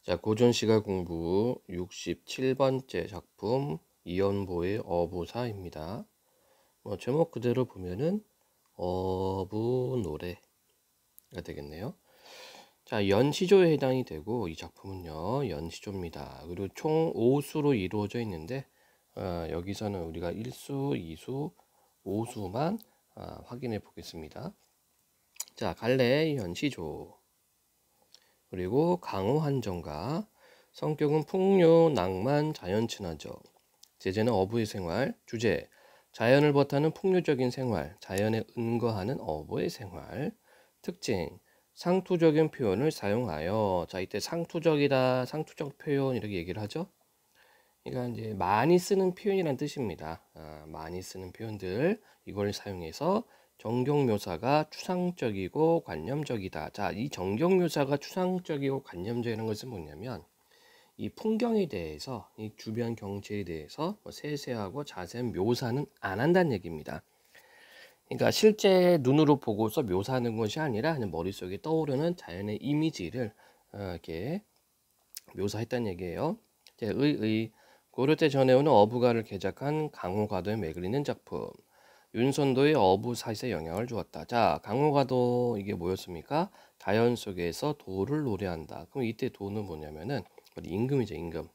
자, 고전시가 공부 67번째 작품 이연보의 어부사입니다. 제목 그대로 보면은 어부노래가 되겠네요. 자, 연시조에 해당이 되고 이 작품은요 연시조입니다. 그리고 총 5수로 이루어져 있는데 여기서는 우리가 1수, 2수, 5수만 확인해 보겠습니다. 자, 갈래 연시조. 그리고 강호 한정가. 성격은 풍요, 낭만, 자연 친화적. 제재는 어부의 생활. 주제, 자연을 버타는 풍요적인 생활, 자연에 은거하는 어부의 생활. 특징, 상투적인 표현을 사용하여. 자, 이때 상투적이다, 상투적 표현 이렇게 얘기를 하죠. 그러니까 이제 많이 쓰는 표현이란 뜻입니다. 많이 쓰는 표현들 이걸 사용해서 정경 묘사가 추상적이고 관념적이다. 자, 이 정경 묘사가 추상적이고 관념적이라는 것은 뭐냐면 이 풍경에 대해서, 이 주변 경치에 대해서 세세하고 자세한 묘사는 안 한다는 얘기입니다. 그러니까 실제 눈으로 보고서 묘사하는 것이 아니라 그냥 머릿속에 떠오르는 자연의 이미지를 이렇게 묘사했다는 얘기예요. 고려 때 전해오는 어부가를 개작한 강호가도에 매그리는 작품. 윤선도의 어부사에 영향을 주었다. 자, 강호가도 이게 뭐였습니까? 자연 속에서 도를 노래한다. 그럼 이때 도는 뭐냐면은 임금이죠, 임금.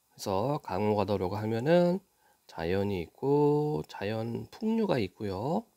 그래서 강호가도라고 하면은 자연이 있고 자연 풍류가 있고요.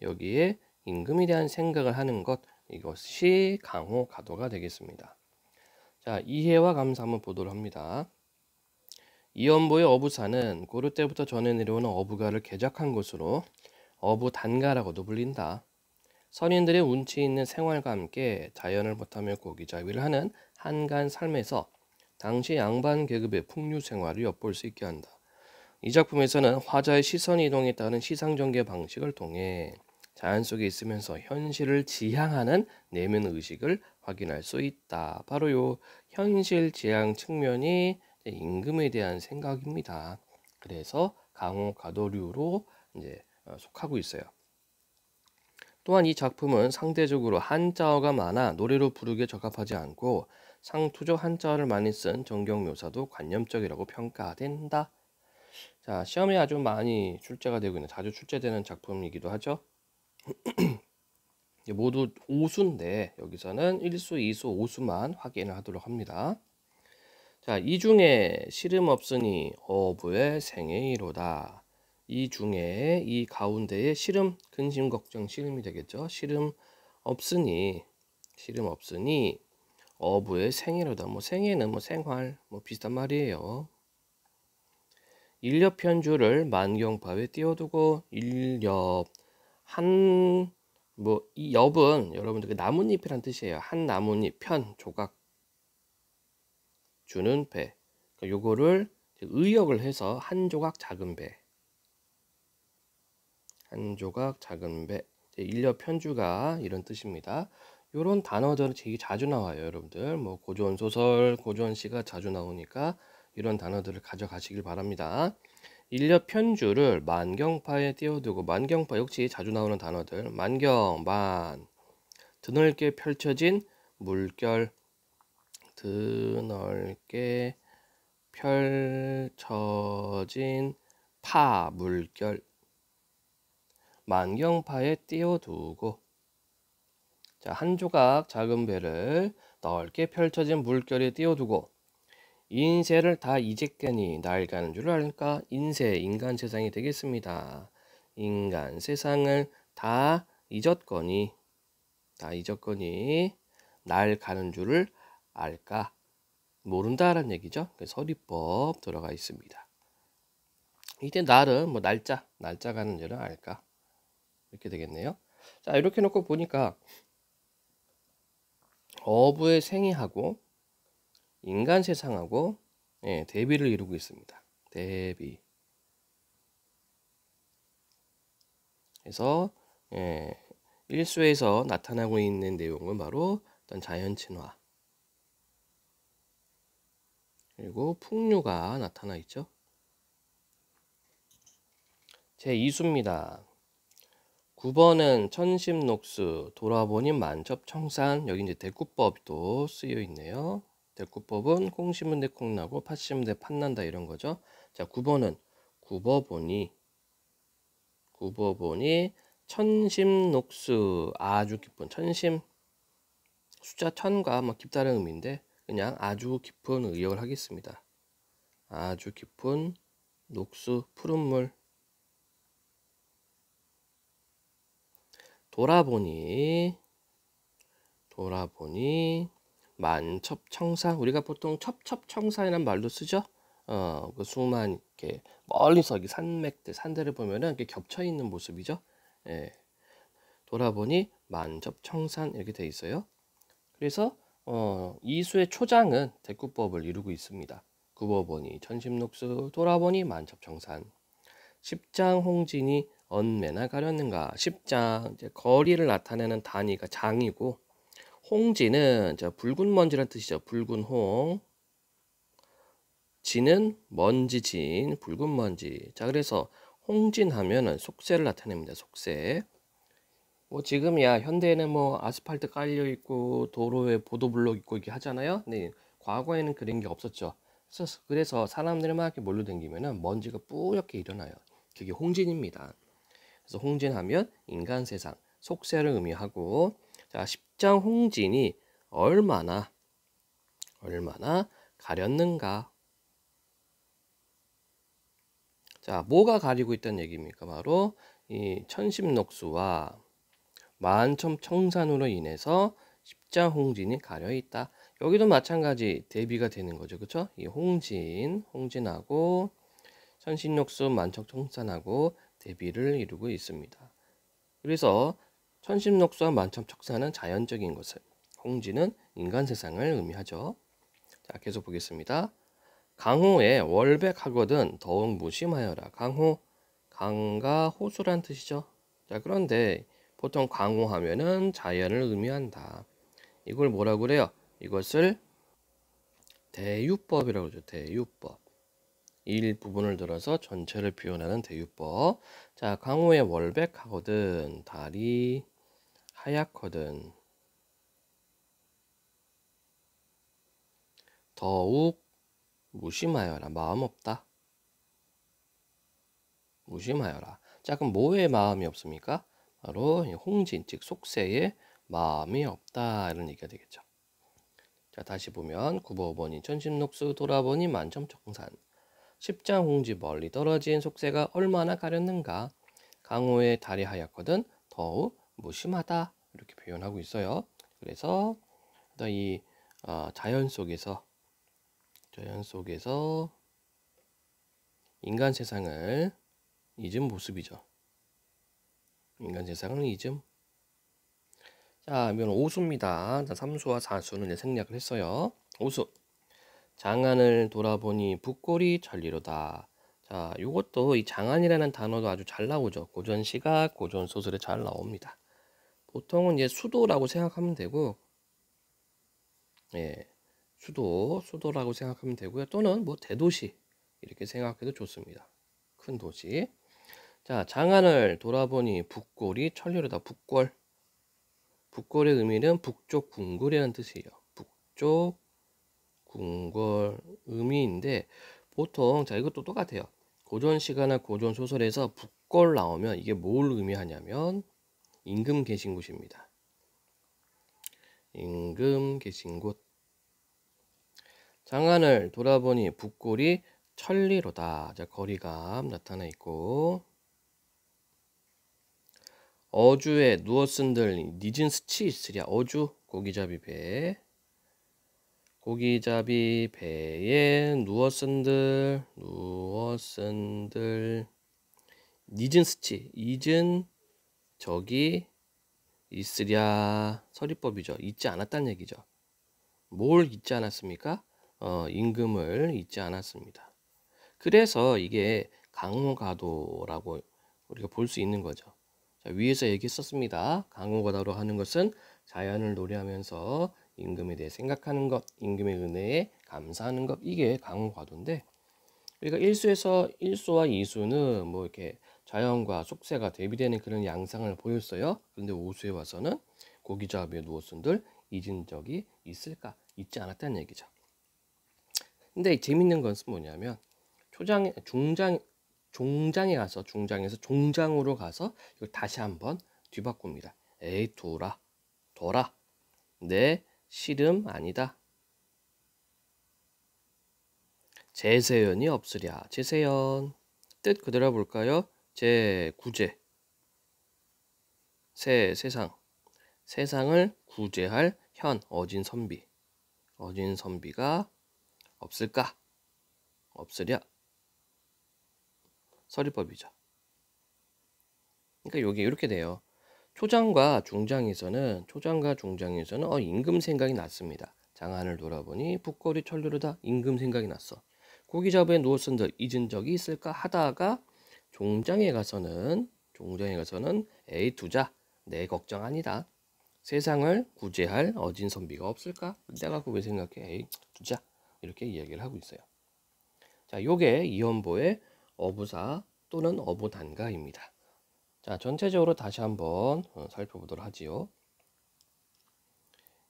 여기에 임금에 대한 생각을 하는 것, 이것이 강호가도가 되겠습니다. 자, 이해와 감사 한번 보도록 합니다. 이연보의 어부사는 고려 때부터 전해 내려오는 어부가를 개작한 것으로 어부단가라고도 불린다. 선인들의 운치 있는 생활과 함께 자연을 버타며 고기잡이를 하는 한간 삶에서 당시 양반 계급의 풍류 생활을 엿볼 수 있게 한다. 이 작품에서는 화자의 시선 이동에 따른 시상전개 방식을 통해 자연 속에 있으면서 현실을 지향하는 내면 의식을 확인할 수 있다. 바로 요 현실 지향 측면이 임금에 대한 생각입니다. 그래서 강호 가도류로 이제 속하고 있어요. 또한 이 작품은 상대적으로 한자어가 많아 노래로 부르기에 적합하지 않고 상투적 한자어를 많이 쓴 정경 묘사도 관념적이라고 평가된다. 자, 시험에 아주 많이 출제가 되고 있는, 자주 출제되는 작품이기도 하죠. 모두 5수인데 여기서는 1수, 2수, 5수만 확인을 하도록 합니다. 자, 이 중에 시름 없으니 어부의 생애이로다. 이 중에 이 가운데에 시름, 근심 걱정 시름이 되겠죠. 시름 없으니 어부의 생애로다. 생애는 생활 비슷한 말이에요. 일렵 편주를 만경파에 띄워두고 일렵 이 엽은 여러분들 나뭇잎이란 뜻이에요. 한 나뭇잎 편 조각 주는 배. 그러니까 요거를 의역을 해서 한 조각 작은 배. 한 조각 작은 배. 일렵 편주가 이런 뜻입니다. 요런 단어들은 되게 자주 나와요, 여러분들. 고전 소설, 고전 시가 자주 나오니까 이런 단어들을 가져가시길 바랍니다. 일렵 편주를 만경파에 띄워두고, 만경파 역시 자주 나오는 단어들. 만경, 만, 드넓게 펼쳐진 물결, 드넓게 펼쳐진 파, 물결. 만경파에 띄워두고, 자, 한 조각 작은 배를 넓게 펼쳐진 물결에 띄워두고, 인세를 다 잊었겠니 날 가는 줄 알까? 인세, 인간 세상이 되겠습니다. 인간 세상을 다 잊었거니 날 가는 줄을 알까? 모른다라는 얘기죠. 서리법 들어가 있습니다. 이때 날은 날짜 가는 줄을 알까? 이렇게 되겠네요. 자, 이렇게 놓고 보니까 어부의 생애하고 인간 세상하고 대비를 이루고 있습니다. 대비. 그래서 1수에서 나타나고 있는 내용은 바로 어떤 자연 친화 그리고 풍류가 나타나 있죠. 제2수입니다. 9번은 천심녹수, 돌아보니 만첩청산. 여기 이제 대구법도 쓰여 있네요. 대꾸법은 콩 심은 데 콩 나고 팥 심은 데 팥 난다 이런 거죠. 자, 9번은 굽어보니 천심녹수 아주 깊은 천심 숫자 천과 뭐 깊다는 의미인데 그냥 아주 깊은 의역을 하겠습니다. 아주 깊은 녹수 푸른 물 돌아보니 만첩청산 우리가 보통 첩첩청산이라는 말도 쓰죠. 그 수만 이렇게 멀리서 이렇게 산맥들 산들을 보면은 이렇게 겹쳐 있는 모습이죠. 예. 돌아보니 만첩청산 이렇게 돼 있어요. 그래서 이수의 초장은 대꾸법을 이루고 있습니다. 굽어보니 천심녹수 돌아보니 만첩청산 십장 홍진이 언매나 가렸는가. 십장 이제 거리를 나타내는 단위가 장이고 홍진은 붉은 먼지란 뜻이죠. 붉은 홍 진은 먼지 진 붉은 먼지. 자, 그래서 홍진 하면은 속세를 나타냅니다. 속세. 뭐 지금이야 현대에는 뭐 아스팔트 깔려 있고 도로에 보도블록 있고 이렇게 하잖아요. 네, 과거에는 그런 게 없었죠. 그래서 사람들이 막 이렇게 몰려 다니면은 먼지가 뿌옇게 일어나요. 그게 홍진입니다. 그래서 홍진하면 인간 세상 속세를 의미하고 자, 십장 홍진이 얼마나 가렸는가. 자, 뭐가 가리고 있다는 얘기입니까? 바로 이 천심녹수와 만첨청산으로 인해서 십장 홍진이 가려 있다. 여기도 마찬가지 대비가 되는 거죠. 그렇죠? 이 홍진하고 천심녹수 만첨청산하고 대비를 이루고 있습니다. 그래서 천심녹수와 만첨청산은 자연적인 것을, 홍진은 인간 세상을 의미하죠. 자, 계속 보겠습니다. 강호에 월백하거든 더욱 무심하여라. 강호, 강과 호수란 뜻이죠. 자, 그런데 보통 강호하면은 자연을 의미한다. 이걸 뭐라고 그래요? 이것을 대유법이라고 그러죠. 대유법. 일부분을 들어서 전체를 표현하는 대유법. 자, 강호에 월백하거든 달이 하얗거든 더욱 무심하여라. 마음 없다. 무심하여라. 자, 그럼 뭐에 마음이 없습니까? 바로 홍진, 즉 속세에 마음이 없다 이런 얘기가 되겠죠. 자, 다시 보면 9번이 천심녹수 돌아보니 만첨청산 십장 홍지 멀리 떨어진 속세가 얼마나 가렸는가. 강호의 달이 하얗거든 더욱 무심하다 이렇게 표현하고 있어요. 그래서 이 자연 속에서 인간 세상을 잊은 모습이죠. 인간 세상을 잊음. 자, 이건 오수입니다. 자, 3수와 4수는 이제 생략을 했어요. 오수. 장안을 돌아보니 붓골이 천리로다. 자, 요것도 이 장안이라는 단어도 아주 잘 나오죠. 고전 시각, 고전 소설에 잘 나옵니다. 보통은 이제 수도라고 생각하면 되고, 예, 수도라고 생각하면 되고요. 또는 뭐 대도시 이렇게 생각해도 좋습니다. 큰 도시. 자, 장안을 돌아보니 붓골이 천리로다. 붓골의 의미는 북쪽 궁궐이라는 뜻이에요. 북쪽 궁궐 의미인데 보통 자 이것도 똑같아요. 고전 시가나 고전 소설에서 북골 나오면 이게 뭘 의미하냐면 임금 계신 곳입니다. 임금 계신 곳. 장안을 돌아보니 북골이 천리로다. 자, 거리감 나타나 있고 어주에 누워쓴들 늦은 스치 있으랴. 어주 고기잡이 배에 누워쓴들 늦은 스치 잊은 적이 있으랴. 서리법이죠. 잊지 않았다는 얘기죠. 뭘 잊지 않았습니까? 임금을 잊지 않았습니다. 그래서 이게 강호가도라고 우리가 볼 수 있는 거죠. 자, 위에서 얘기했었습니다. 강호가도로 하는 것은 자연을 노래하면서 임금에 대해 생각하는 것, 임금의 은혜에 감사하는 것, 이게 강호가도인데 그러니까 1수와 2수는 뭐 이렇게 자연과 속세가 대비되는 그런 양상을 보였어요. 그런데 5수에 와서는 고기잡이에 누웠은들 잊은 적이 있을까? 잊지 않았다는 얘기죠. 근데 재밌는 것은 뭐냐면 종장에 가서 중장에서 종장으로 가서 이걸 다시 한번 뒤바꿉니다. 에이 둬라 내 시름 아니다. 재세연이 없으랴. 재세연 뜻 그대로 볼까요? 구제 세상을 구제할 어진 선비가 없을까? 없으랴. 서리법이죠. 그러니까 여기 이렇게 돼요. 초장과 중장에서는 임금 생각이 났습니다. 장안을 돌아보니 붓거리 철르르다 임금 생각이 났어. 고기잡이에 누웠은들 잊은 적이 있을까 하다가 종장에 가서는 에이 두자 내 걱정 아니다. 세상을 구제할 어진 선비가 없을까? 내가 그거 왜 생각해? 에이 두자 이렇게 이야기를 하고 있어요. 자, 요게 이연보의 어부사 또는 어부단가입니다. 자, 전체적으로 다시 한번 살펴보도록 하지요.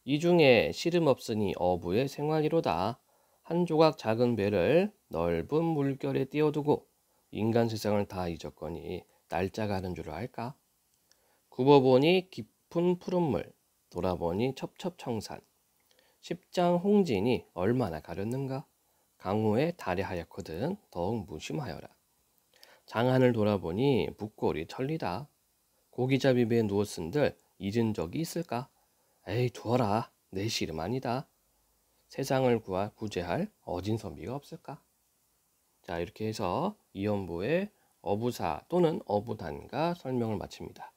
이 중에 시름 없으니 어부의 생활이로다. 한 조각 작은 배를 넓은 물결에 띄워두고 인간 세상을 다 잊었거니 날짜 가는 줄 알까? 굽어보니 깊은 푸른 물, 돌아보니 첩첩청산. 십장 홍진이 얼마나 가렸는가? 강호의 달에 하얗거든 더욱 무심하여라. 장안을 돌아보니 붓골이 천리다. 고기잡이 배에 누웠은들 잊은 적이 있을까? 에이 두어라 내 시름 아니다. 세상을 구제할 어진 선비가 없을까? 자, 이렇게 해서 이연보의 어부사 또는 어부단가 설명을 마칩니다.